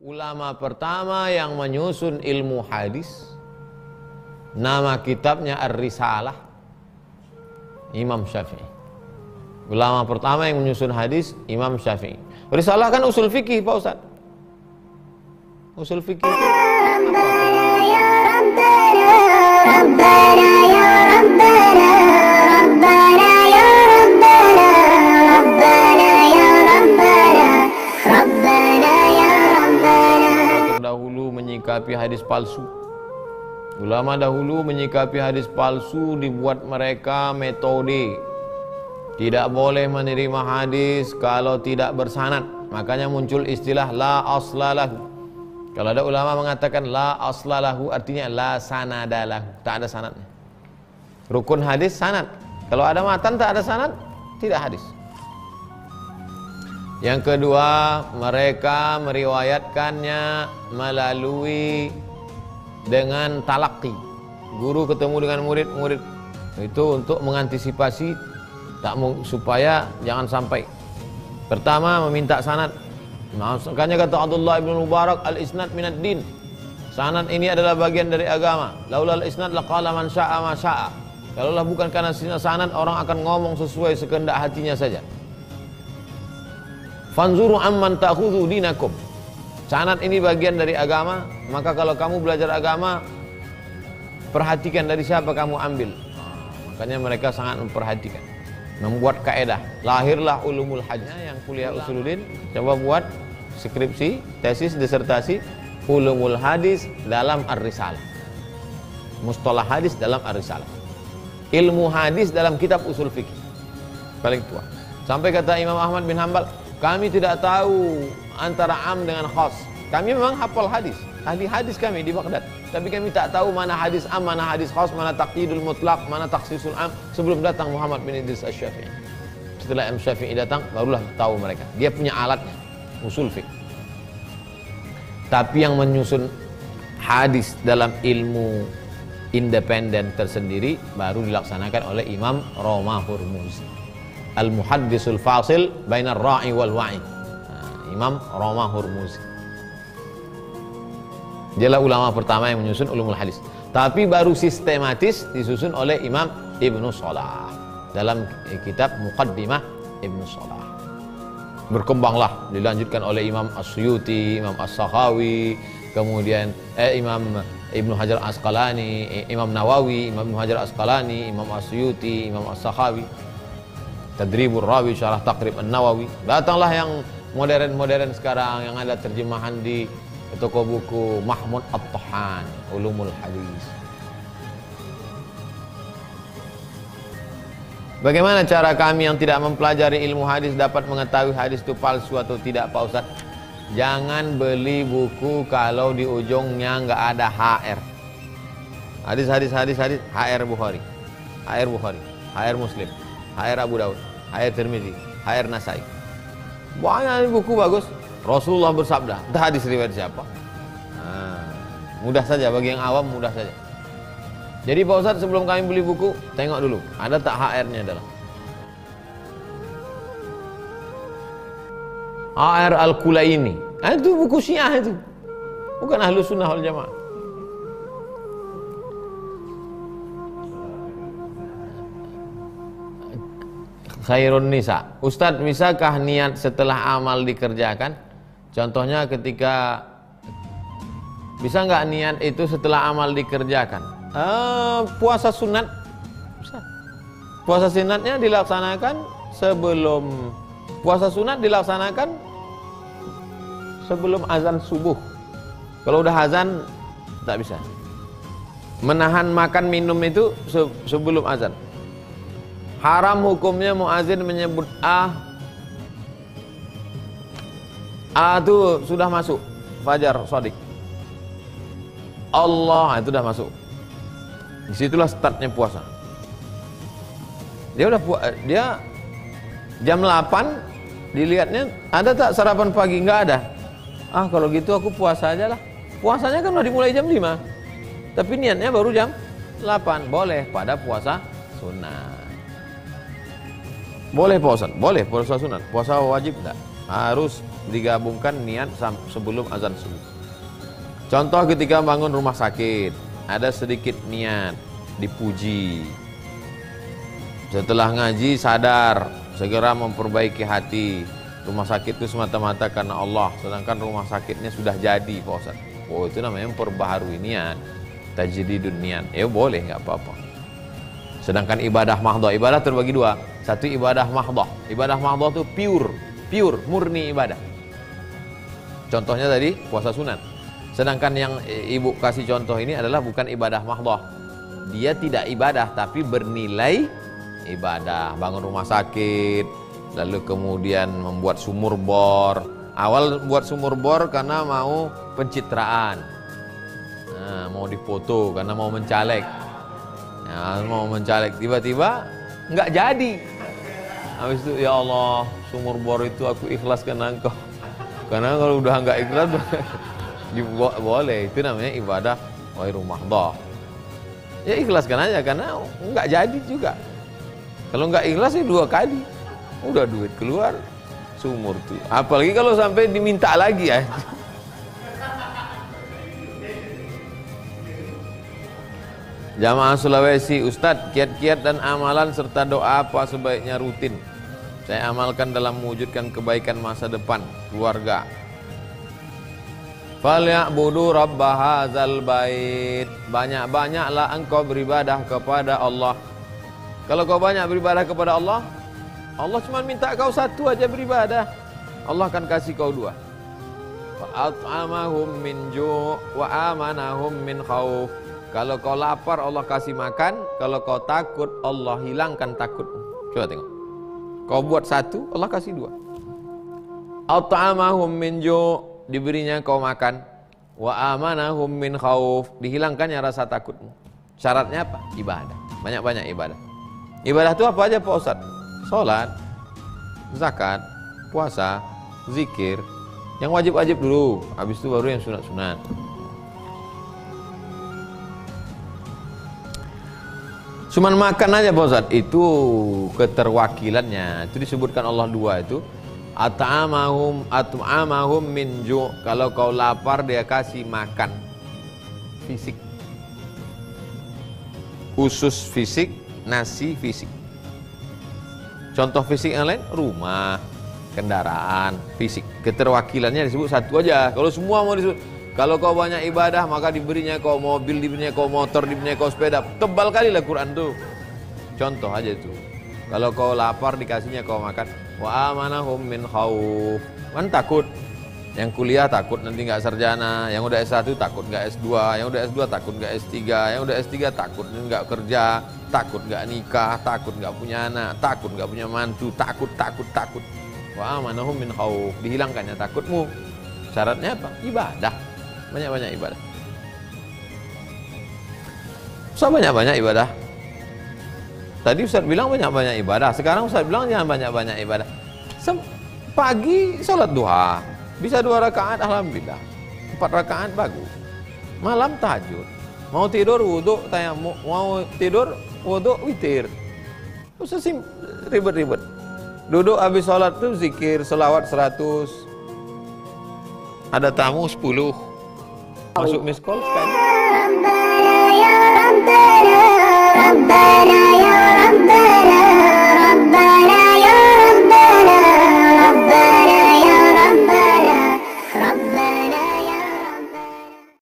Ulama pertama yang menyusun ilmu hadis, nama kitabnya Ar-Risalah, Imam Syafi'i. Ulama pertama yang menyusun hadis, Imam Syafi'i. Risalah kan usul fikih, Pak Ustaz. Usul fikih. Terdahulu menyikapi hadis palsu. Ulama dahulu menyikapi hadis palsu, dibuat mereka metode. Tidak boleh menerima hadis kalau tidak bersanad. Makanya muncul istilah la aslalahu. Kalau ada ulama mengatakan la aslalahu, artinya la sanadalahu, tak ada sanadnya. Rukun hadis sanad. Kalau ada matan tak ada sanad, tidak hadis. Yang kedua, mereka meriwayatkannya melalui dengan talaqi. Guru ketemu dengan murid-murid, itu untuk mengantisipasi supaya jangan sampai. Pertama, meminta sanad. Makanya kata Abdullah ibn Mubarak, al-isnad minad din. Sanad ini adalah bagian dari agama. Laulal isnad laqala man syaa ma syaa. Kalaulah bukan karena sanad, orang akan ngomong sesuai sekehendak hatinya saja. Fanzuru amman ta'khudhu dinakum. Sanad ini bagian dari agama, maka kalau kamu belajar agama, perhatikan dari siapa kamu ambil. Makanya mereka sangat memperhatikan, membuat kaedah. Lahirlah ulumul hadis. Yang kuliah usuluddin, coba buat skripsi, tesis, disertasi ulumul hadis dalam Ar-Risalah, mustalah hadis dalam Ar-Risalah, ilmu hadis dalam kitab usul fikih paling tua. Sampai kata Imam Ahmad bin Hanbal, kami tidak tahu antara am dengan khas. Kami memang hafal hadis, ahli hadis kami di Baghdad, tapi kami tak tahu mana hadis am, mana hadis khas, mana taqyidul mutlaq, mana takhsisul am sebelum datang Muhammad bin Idris Asy-Syafi'i. Setelah Imam Syafi'i datang, barulah tahu mereka. Dia punya alatnya, usul fiqh. Tapi yang menyusun hadis dalam ilmu independen tersendiri baru dilaksanakan oleh Imam Roma Hurmuzi, Al-Muhaddisul Fasil bainar ra'i wal wa'i. Imam Roma Hurmuzi. Dialah ulama pertama yang menyusun ulumul hadis. Tapi baru sistematis disusun oleh Imam Ibnu Shalah dalam kitab Muqaddimah Ibnu Shalah. Berkembanglah, dilanjutkan oleh Imam As-Suyuti, Imam As-Sakhawi, kemudian Imam Ibnu Hajar Asqalani, Imam Nawawi, Imam Ibnu Hajar Asqalani, Imam As-Suyuti, Imam As-Sakhawi. Tadribur Rawi, Syarah Taqrib An-Nawawi. Datanglah yang modern-modern sekarang, yang ada terjemahan di toko buku Mahmud At-Tahan, Ulumul Hadis. Bagaimana cara kami yang tidak mempelajari ilmu hadis dapat mengetahui hadis itu palsu atau tidak, Pak Ustaz? Jangan beli buku kalau di ujungnya nggak ada HR. Hadis, HR Bukhari, HR Bukhari, HR Muslim, HR Abu Daud, HR Tirmidzi, HR Nasai. Banyak buku bagus. Rasulullah bersabda, entah hadis riwayat siapa. Mudah saja bagi yang awam, mudah saja. Jadi Pak Ustadz, sebelum kami beli buku, tengok dulu ada tak HR-nya dalam. HR Al-Kulaini, itu buku Syiah itu, bukan Ahlus Sunnah wal Jamaah. Khairun Nisa. Ustadz, bisakah niat setelah amal dikerjakan? Contohnya ketika, bisa nggak niat itu setelah amal dikerjakan? Puasa sunat, puasa sunatnya dilaksanakan sebelum, puasa sunat dilaksanakan sebelum azan subuh. Kalau udah azan tak bisa. Menahan makan minum itu sebelum azan. Haram hukumnya muazin menyebut itu sudah masuk fajar shadiq, Allah itu sudah masuk. Disitulah startnya puasa. Dia jam 8 dilihatnya ada tak sarapan pagi, nggak ada. Kalau gitu aku puasa aja lah. Puasanya kan udah dimulai jam 5, tapi niatnya baru jam 8. Boleh pada puasa sunat. Boleh puasa, boleh puasa sunat. Puasa wajib enggak? Harus digabungkan niat sebelum azan subuh. Contoh ketika bangun rumah sakit, ada sedikit niat, dipuji. Setelah ngaji sadar, segera memperbaiki hati. Rumah sakit itu semata-mata karena Allah, sedangkan rumah sakitnya sudah jadi, Pak Ustaz. Oh, itu namanya memperbaharui niat, tajdidun niat. Ya boleh, nggak apa-apa. Sedangkan ibadah mahdhah, ibadah terbagi dua. Satu ibadah mahdhah. Ibadah mahdhah itu pure, murni ibadah. Contohnya tadi puasa sunat. Sedangkan yang ibu kasih contoh ini adalah bukan ibadah mahdhah. Dia tidak ibadah tapi bernilai ibadah. Bangun rumah sakit, lalu kemudian membuat sumur bor. Awal buat sumur bor karena mau pencitraan, nah, mau difoto karena mau mencalek, ya, mau mencalek, tiba-tiba nggak jadi. Habis itu ya Allah, sumur bor itu aku ikhlaskan Engkau, karena kalau udah nggak ikhlas boleh, itu namanya ibadah ghairu mahdhah. Ya ikhlaskan aja karena nggak jadi juga. Kalau nggak ikhlas ya 2 kali udah duit keluar sumur tuh, apalagi kalau sampai diminta lagi ya. Jamaah Sulawesi, Ustadz, kiat-kiat dan amalan serta doa apa sebaiknya rutin saya amalkan dalam mewujudkan kebaikan masa depan keluarga? Falya'budu rabba hadzal bait. Banyak-banyaklah engkau beribadah kepada Allah. Kalau kau banyak beribadah kepada Allah, Allah cuma minta kau satu aja beribadah, Allah akan kasih kau 2. Wa at'amahum min ju' wa amanahum min khauf. Kalau kau lapar Allah kasih makan, kalau kau takut Allah hilangkan takutmu. Coba tengok. Kau buat satu, Allah kasih 2. At'amahum min ju', diberinya kau makan. Wa amanahum min khauf, dihilangkannya rasa takutmu. Syaratnya apa? Ibadah. Banyak-banyak ibadah. Ibadah itu apa aja Pak Ustaz? Sholat, zakat, puasa, zikir. Yang wajib-wajib dulu, habis itu baru yang sunat-sunat. Cuman makan aja Pak Ustaz, itu keterwakilannya. Itu disebutkan Allah 2 itu. At'amahum min ju'. Kalau kau lapar dia kasih makan fisik. Usus fisik, nasi fisik. Contoh fisik yang lain, rumah, kendaraan, fisik. Keterwakilannya disebut satu aja. Kalau semua mau disebut, kalau kau banyak ibadah maka diberinya kau mobil, diberinya kau motor, diberinya kau sepeda. Tebal kali lah Quran tuh. Contoh aja itu. Kalau kau lapar dikasihnya kau makan. Wa amanahum min khauf. Kan takut. Yang kuliah takut nanti nggak sarjana, yang udah S1 takut nggak S2, yang udah S2 takut nggak S3, yang udah S3 takut nggak kerja, takut nggak nikah, takut nggak punya anak, takut nggak punya mantu, takut. Wa amanahum min khauf, dihilangkannya takutmu. Syaratnya apa? Ibadah. Banyak-banyak ibadah. Ustaz banyak-banyak ibadah. Tadi Ustaz bilang banyak-banyak ibadah, sekarang Ustaz bilang jangan banyak-banyak ibadah. Pagi sholat duha, bisa 2 rakaat alhamdulillah, 4 rakaat bagus. Malam tahajud, mau tidur wudhu tayammum, mau tidur wudhu witir. Usah ribet-ribet. Duduk habis sholat tuh zikir, selawat 100. Ada tamu 10. Masuk miss call sekali. Rabbana ya Rabbana, Rabbana ya Rabbana, Rabbana